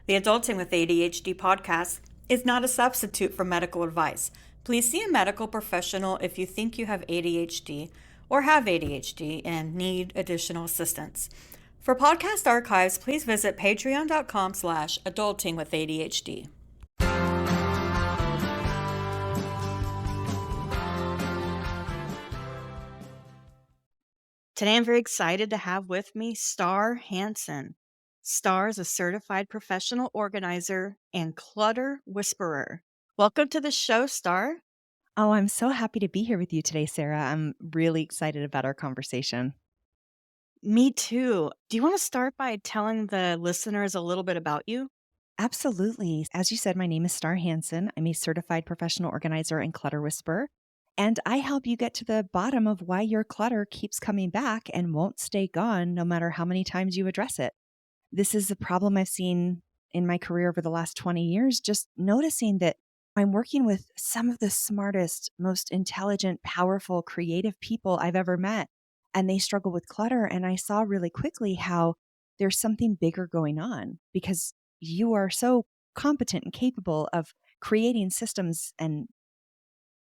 The Adulting with ADHD podcast is not a substitute for medical advice. Please see a medical professional if you think you have ADHD or have ADHD and need additional assistance. For podcast archives, please visit patreon.com/adultingwithadhd. Today, I'm very excited to have with me Star Hanson. Star is a certified professional organizer and clutter whisperer. Welcome to the show, Star. Oh, I'm so happy to be here with you today, Sarah. I'm really excited about our conversation. Me too. Do you want to start by telling the listeners a little bit about you? Absolutely. As you said, my name is Star Hanson. I'm a certified professional organizer and clutter whisperer. And I help you get to the bottom of why your clutter keeps coming back and won't stay gone no matter how many times you address it. This is a problem I've seen in my career over the last 20 years, just noticing that I'm working with some of the smartest, most intelligent, powerful, creative people I've ever met, and they struggle with clutter. And I saw really quickly how there's something bigger going on because you are so competent and capable of creating systems and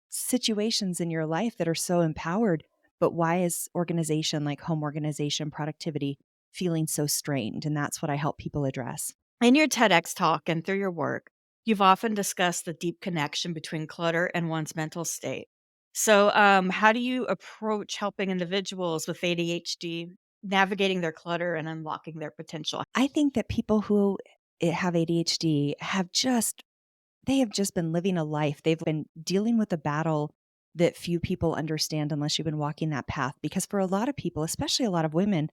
situations in your life that are so empowered. But why is organization, like home organization, productivity, feeling so strained? And that's what I help people address. In your TEDx talk and through your work, you've often discussed the deep connection between clutter and one's mental state. So, how do you approach helping individuals with ADHD navigating their clutter and unlocking their potential? I think that people who have ADHD they have just been living a life. They've been dealing with a battle that few people understand unless you've been walking that path. Because for a lot of people, especially a lot of women,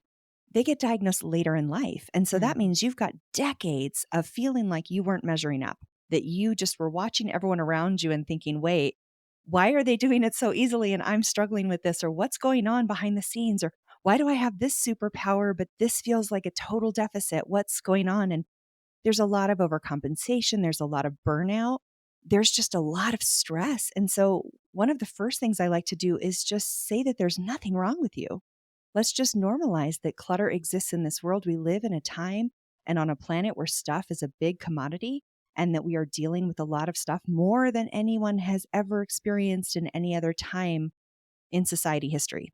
they get diagnosed later in life. And so that Mm. means you've got decades of feeling like you weren't measuring up, that you just were watching everyone around you and thinking, wait, why are they doing it so easily and I'm struggling with this? Or what's going on behind the scenes? Or why do I have this superpower, but this feels like a total deficit? What's going on? And there's a lot of overcompensation. There's a lot of burnout. There's just a lot of stress. And so one of the first things I like to do is just say that there's nothing wrong with you. Let's just normalize that clutter exists in this world. We live in a time and on a planet where stuff is a big commodity and that we are dealing with a lot of stuff more than anyone has ever experienced in any other time in society history.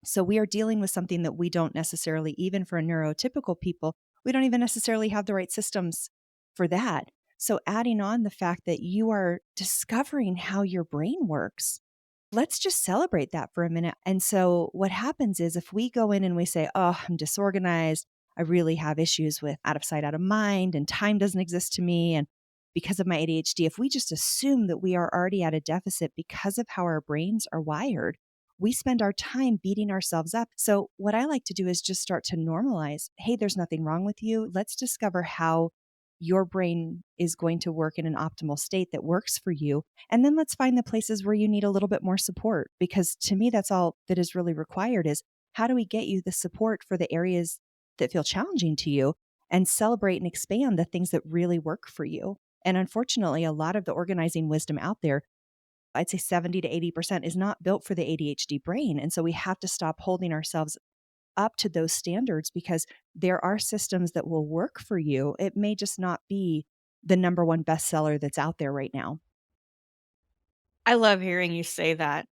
So we are dealing with something that we don't necessarily, even for neurotypical people, we don't even necessarily have the right systems for that. So adding on the fact that you are discovering how your brain works, let's just celebrate that for a minute. And so what happens is if we go in and we say, oh, I'm disorganized, I really have issues with out of sight, out of mind, and time doesn't exist to me. And because of my ADHD, if we just assume that we are already at a deficit because of how our brains are wired, we spend our time beating ourselves up. So, what I like to do is just start to normalize hey, there's nothing wrong with you. Let's discover how your brain is going to work in an optimal state that works for you. And then let's find the places where you need a little bit more support. Because to me, that's all that is really required is how do we get you the support for the areas that feel challenging to you and celebrate and expand the things that really work for you. And unfortunately, a lot of the organizing wisdom out there I'd say 70 to 80% is not built for the ADHD brain. And so we have to stop holding ourselves up to those standards because there are systems that will work for you. It may just not be the number one bestseller that's out there right now. I love hearing you say that.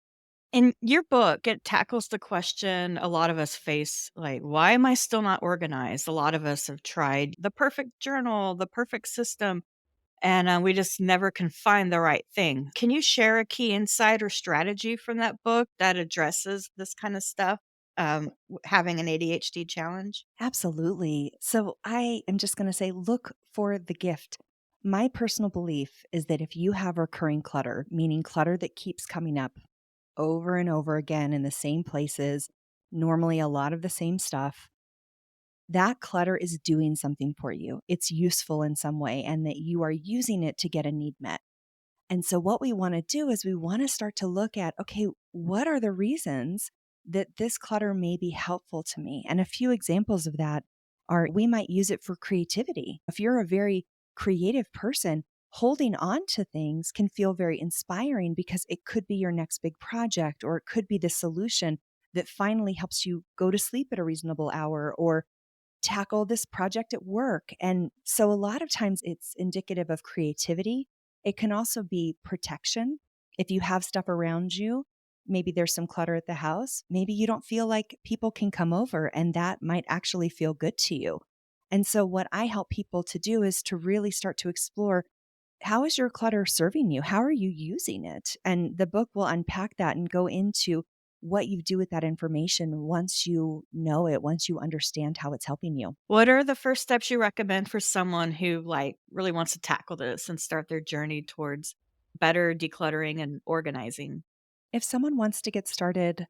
In your book, it tackles the question a lot of us face, like, why am I still not organized? A lot of us have tried the perfect journal, the perfect system, and we just never can find the right thing. Can you share a key insight or strategy from that book that addresses this kind of stuff, having an ADHD challenge? Absolutely. So I am just going to say, look for the gift. My personal belief is that if you have recurring clutter, meaning clutter that keeps coming up over and over again in the same places, normally a lot of the same stuff, that clutter is doing something for you. It's useful in some way, and that you are using it to get a need met. And so, what we want to do is we want to start to look at okay, what are the reasons that this clutter may be helpful to me? And a few examples of that are we might use it for creativity. If you're a very creative person, holding on to things can feel very inspiring because it could be your next big project, or it could be the solution that finally helps you go to sleep at a reasonable hour, or tackle this project at work. And so a lot of times it's indicative of creativity. It can also be protection. If you have stuff around you, maybe there's some clutter at the house, maybe you don't feel like people can come over, and that might actually feel good to you. And so, what I help people to do is to really start to explore, how is your clutter serving you? How are you using it? And the book will unpack that and go into what you do with that information once you know it, once you understand how it's helping you. What are the first steps you recommend for someone who, like, really wants to tackle this and start their journey towards better decluttering and organizing? If someone wants to get started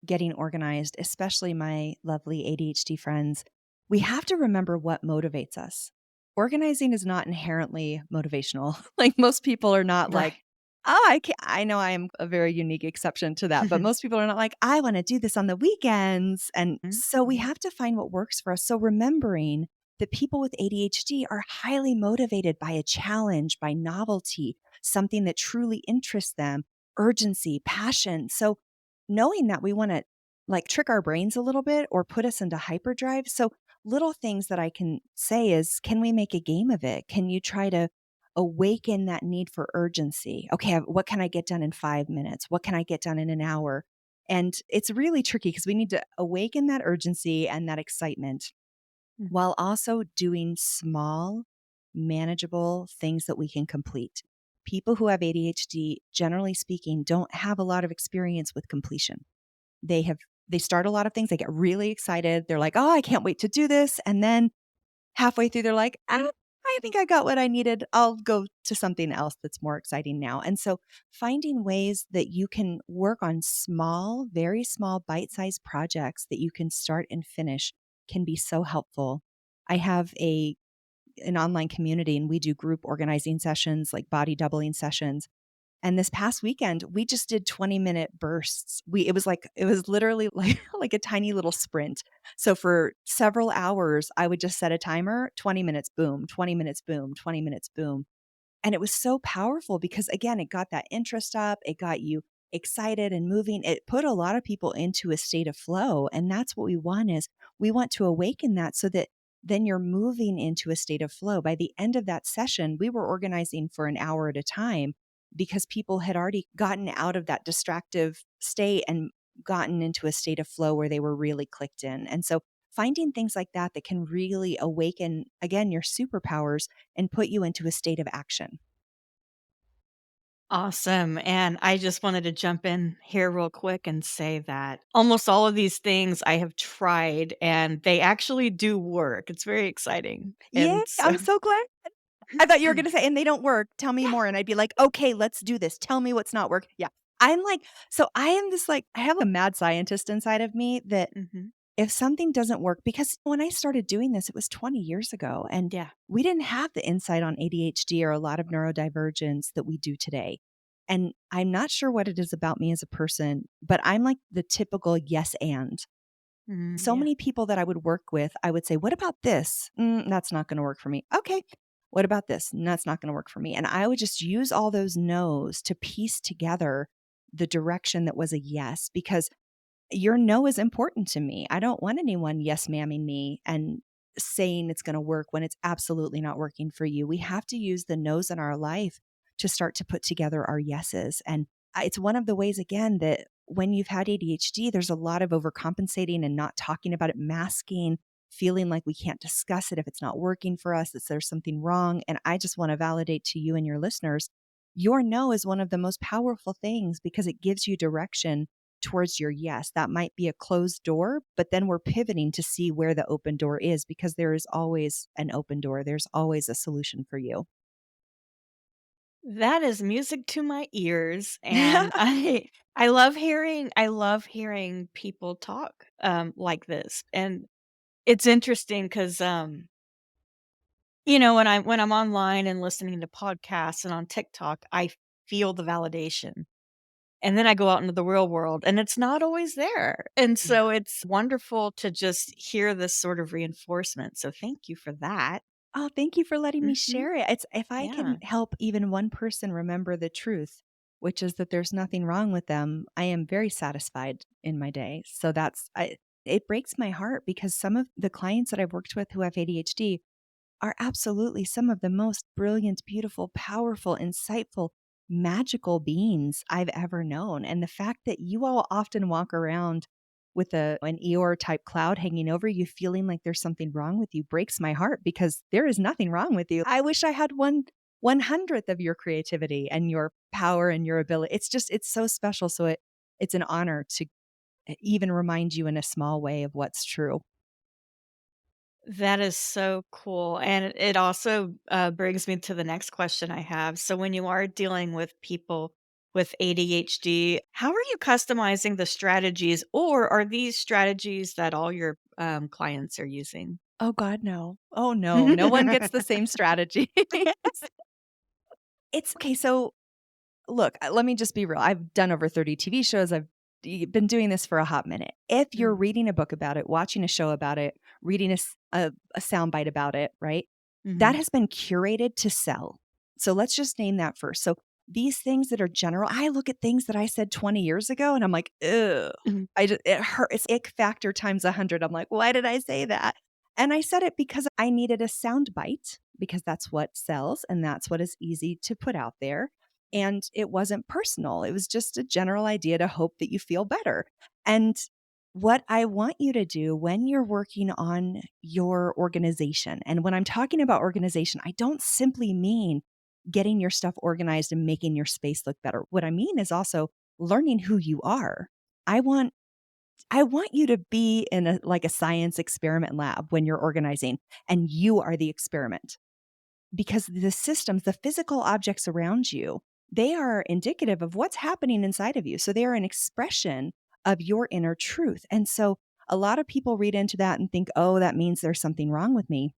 getting organized, especially my lovely ADHD friends, we have to remember what motivates us. Organizing is not inherently motivational. Like, most people are not like, Right. oh, I know I am a very unique exception to that, but most people are not like, I want to do this on the weekends. And Mhm, so we mhm. have to find what works for us. So remembering that people with ADHD are highly motivated by a challenge, by novelty, something that truly interests them, urgency, passion. So knowing that, we want to like trick our brains a little bit or put us into hyperdrive. So little things that I can say is, can we make a game of it? Can you try to awaken that need for urgency? Okay, what can I get done in 5 minutes? What can I get done in an hour? And it's really tricky because we need to awaken that urgency and that excitement Mm. while also doing small, manageable things that we can complete. People who have ADHD, generally speaking, don't have a lot of experience with completion. They have they start a lot of things, they get really excited, they're like, "Oh, I can't wait to do this," and then halfway through, they're like, I think I got what I needed. I'll go to something else that's more exciting now." And so finding ways that you can work on small, very small bite-sized projects that you can start and finish can be so helpful. I have an online community, and we do group organizing sessions, like body doubling sessions. And this past weekend, we just did 20-minute bursts. It was literally like like a tiny little sprint. So for several hours, I would just set a timer, 20 minutes, boom, 20 minutes, boom, 20 minutes, boom. And it was so powerful because, again, it got that interest up, it got you excited and moving. It put a lot of people into a state of flow, and that's what we want. Is we want to awaken that so that then you're moving into a state of flow. By the end of that session, we were organizing for an hour at a time because people had already gotten out of that distractive state and gotten into a state of flow where they were really clicked in. And so finding things like that that can really awaken, again, your superpowers and put you into a state of action. Awesome, and I just wanted to jump in here real quick and say that almost all of these things I have tried, and they actually do work. It's very exciting, Yeah, and so I'm so glad. I thought you were gonna say, "And they don't work. Tell me more." And I'd be like, "Okay, let's do this. Tell me what's not work." Yeah. I'm like, so I am this like, I have a mad scientist inside of me that Mhm. if something doesn't work, because when I started doing this, it was 20 years ago, and Yeah. we didn't have the insight on ADHD or a lot of neurodivergence that we do today. And I'm not sure what it is about me as a person, but I'm like the typical yes and. Mhm, So yeah. many people that I would work with, I would say, "What about this? That's not going to work for me." Okay. What about this? That's not going to work for me. And I would just use all those no's to piece together the direction that was a yes, because your no is important to me. I don't want anyone yes mamming me and saying it's going to work when it's absolutely not working for you. We have to use the no's in our life to start to put together our yeses. And it's one of the ways, again, that when you've had ADHD, there's a lot of overcompensating and not talking about it, masking, feeling like we can't discuss it if it's not working for us, that there's something wrong. And I just want to validate to you and your listeners, your no is one of the most powerful things because it gives you direction towards your yes. That might be a closed door, but then we're pivoting to see where the open door is, because there is always an open door. There's always a solution for you. That is music to my ears, and I love hearing people talk, like this, and it's interesting 'cause, when I'm online and listening to podcasts and on TikTok, I feel the validation. And then I go out into the real world, and it's not always there. And Yeah. so it's wonderful to just hear this sort of reinforcement. So thank you for that. Oh, thank you for letting me Mhm. share it. It's, if I can Yeah. help even one person remember the truth, which is that there's nothing wrong with them, I am very satisfied in my day. So It breaks my heart because some of the clients that I've worked with who have ADHD are absolutely some of the most brilliant, beautiful, powerful, insightful, magical beings I've ever known. And the fact that you all often walk around with an Eeyore type cloud hanging over you, feeling like there's something wrong with you, breaks my heart because there is nothing wrong with you. I wish I had 1/100th of your creativity and your power and your ability. It's so special. So it's an honor to even remind you in a small way of what's true. That is so cool, and it also, brings me to the next question I have. So when you are dealing with people with ADHD, how are you customizing the strategies, or are these strategies that all your, clients are using? Oh God, no. Oh no, no one gets the same strategy. It's okay. So look, let me just be real. I've done over 30 TV shows. Been doing this for a hot minute. If you're Mm, reading a book about it, watching a show about it, reading a soundbite about it, right? That mhm, has been curated to sell. So let's just name that first. So these things that are general, I look at things that I said 20 years ago and I'm like, ugh. mhm, It hurt. It's ick factor times 100. I'm like, why did I say that? And I said it because I needed a sound bite because that's what sells and that's what is easy to put out there. And it wasn't personal. It was just a general idea to hope that you feel better. And what I want you to do when you're working on your organization, and when I'm talking about organization, I don't simply mean getting your stuff organized and making your space look better. What I mean is also learning who you are. I want I want you to be in a like a science experiment lab when you're organizing and you are the experiment because the systems, the physical objects around you, they are indicative of what's happening inside of you. So they are an expression of your inner truth. And so a lot of people read into that and think, oh, that means there's something wrong with me.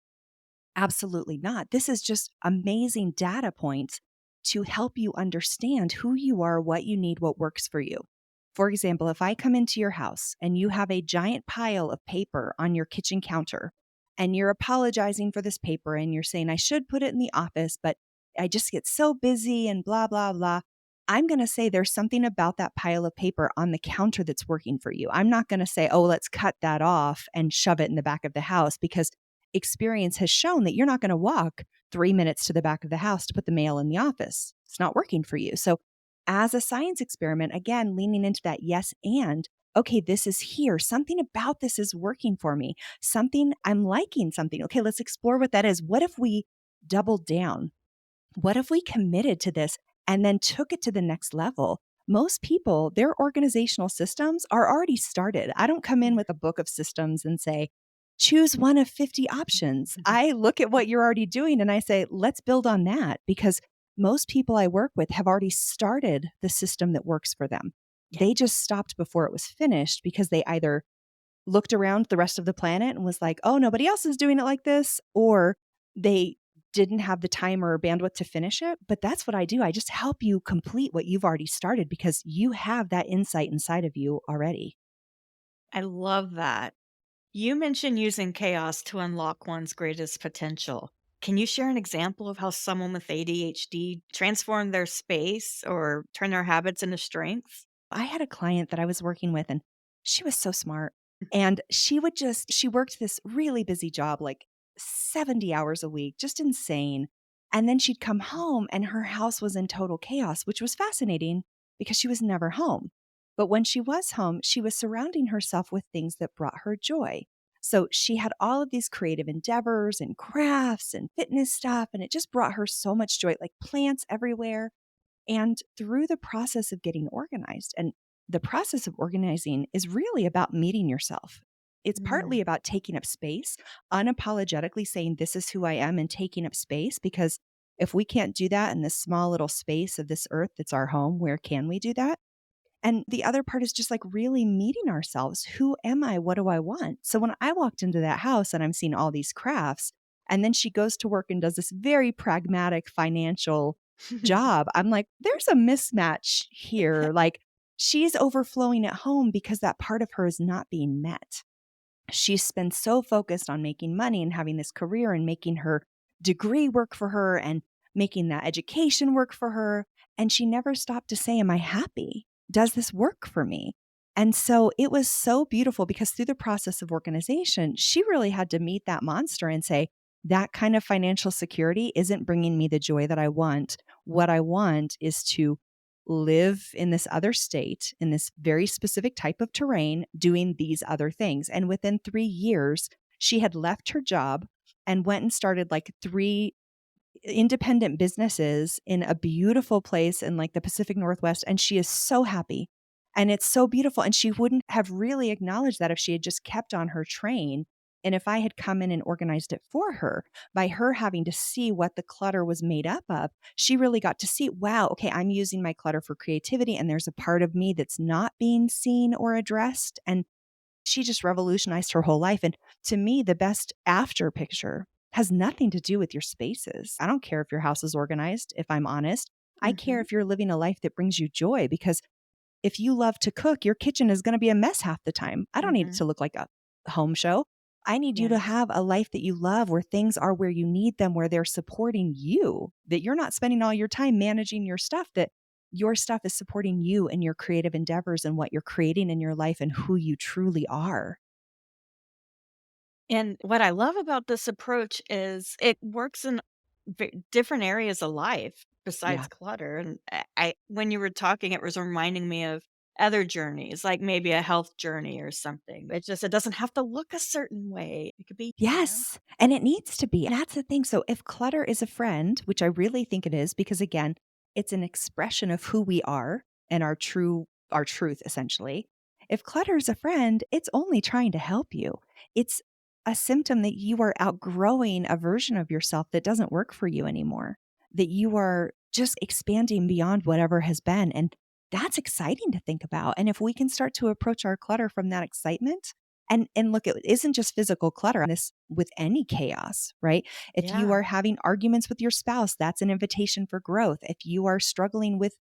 Absolutely not. This is just amazing data points to help you understand who you are, what you need, what works for you. For example, if I come into your house and you have a giant pile of paper on your kitchen counter and you're apologizing for this paper and you're saying, I should put it in the office, but I just get so busy and blah, blah, blah. I'm going to say there's something about that pile of paper on the counter that's working for you. I'm not going to say, oh, let's cut that off and shove it in the back of the house because experience has shown that you're not going to walk 3 minutes to the back of the house to put the mail in the office. It's not working for you. So, as a science experiment, again, leaning into that yes and, okay, this is here. Something about this is working for me. Something I'm liking something. Okay, let's explore what that is. What if we doubled down? What if we committed to this and then took it to the next level? Most people, their organizational systems are already started. I don't come in with a book of systems and say, choose one of 50 options. mhm. I look at what you're already doing and I say, let's build on that because most people I work with have already started the system that works for them. Yeah. They just stopped before it was finished because they either looked around the rest of the planet and was like, "Oh, nobody else is doing it like this," or they didn't have the time or bandwidth to finish it, but that's what I do. I just help you complete what you've already started because you have that insight inside of you already. I love that. You mentioned using chaos to unlock one's greatest potential. Can you share an example of how someone with ADHD transformed their space or turned their habits into strengths? I had a client that I was working with and she was so smart. And she worked this really busy job, like 70 hours a week, just insane. And then she'd come home and her house was in total chaos, which was fascinating because she was never home. But when she was home, she was surrounding herself with things that brought her joy. So she had all of these creative endeavors and crafts and fitness stuff, and it just brought her so much joy, like plants everywhere. And through the process of getting organized, and the process of organizing is really about meeting yourself. It's Mm, partly about taking up space, unapologetically saying, this is who I am, and taking up space. Because if we can't do that in this small little space of this earth that's our home, where can we do that? And the other part is just like really meeting ourselves. Who am I? What do I want? So when I walked into that house and I'm seeing all these crafts, and then she goes to work and does this very pragmatic financial job, I'm like, there's a mismatch here. Like she's overflowing at home because that part of her is not being met. She's been so focused on making money and having this career and making her degree work for her and making that education work for her. And she never stopped to say, am I happy? Does this work for me? And so it was so beautiful because through the process of organization, she really had to meet that monster and say, that kind of financial security isn't bringing me the joy that I want. What I want is to live in this other state, in this very specific type of terrain, doing these other things. And within 3 years, she had left her job and went and started like three independent businesses in a beautiful place in like the Pacific Northwest, and she is so happy. And it's so beautiful. And she wouldn't have really acknowledged that if she had just kept on her train. And if I had come in and organized it for her, by her having to see what the clutter was made up of, she really got to see, wow, okay, I'm using my clutter for creativity. And there's a part of me that's not being seen or addressed. And she just revolutionized her whole life. And to me, the best after picture has nothing to do with your spaces. I don't care if your house is organized, if I'm honest. I care Mhm. if you're living a life that brings you joy, because if you love to cook, your kitchen is going to be a mess half the time. I don't need it Mhm. to look like a home show. I need you to Yes. have a life that you love, where things are where you need them, where they're supporting you, that you're not spending all your time managing your stuff, that your stuff is supporting you and your creative endeavors and what you're creating in your life and who you truly are. And what I love about this approach is it works in different areas of life besides Yeah. clutter. And when you were talking, it was reminding me of other journeys, like maybe a health journey or something. It doesn't have to look a certain way. It could be, Yes, and it needs to be. And that's the thing. So if clutter is a friend, which I really think it is, because again, it's an expression of who we are and our truth essentially. If clutter is a friend, it's only trying to help you. It's a symptom that you are outgrowing a version of yourself that doesn't work for you anymore. That you are just expanding beyond whatever has been, and that's exciting to think about. And if we can start to approach our clutter from that excitement, and look, it isn't just physical clutter, this with any chaos, right? If you yeah, are having arguments with your spouse, that's an invitation for growth. If you are struggling with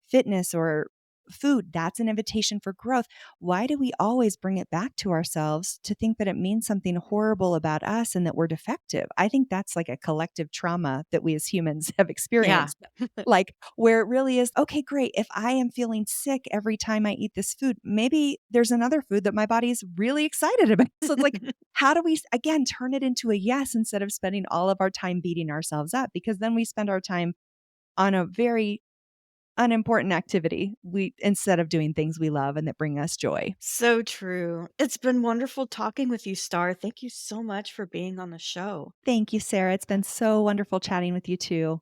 fitness or food, that's an invitation for growth. Why do we always bring it back to ourselves to think that it means something horrible about us and that we're defective? I think that's like a collective trauma that we as humans have yeah. experienced, like, where it really is, okay, great. If I am feeling sick every time I eat this food, maybe there's another food that my body is really excited about. So it's like, how do we, again, turn it into a yes instead of spending all of our time beating ourselves up? Because then we spend our time on a very unimportant activity, we instead of doing things we love and that bring us joy. So true. It's been wonderful talking with you, Star. Thank you so much for being on the show. Thank you, Sarah. It's been so wonderful chatting with you too.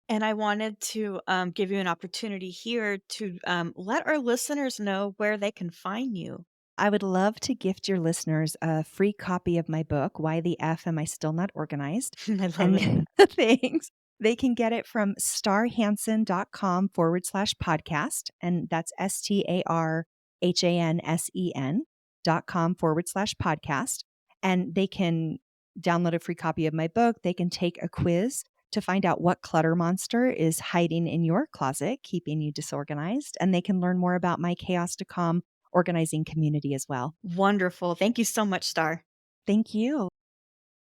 And I wanted to give you an opportunity here to let our listeners know where they can find you. I would love to gift your listeners a free copy of my book, Why the F Am I Still Not Organized? I love it. And things. They can get it from starhanson.com/podcast. And that's StarHansen.com/podcast. And they can download a free copy of my book. They can take a quiz to find out what clutter monster is hiding in your closet, keeping you disorganized. And they can learn more about my Chaos to Calm organizing community as well. Wonderful. Thank you so much, Star. Thank you.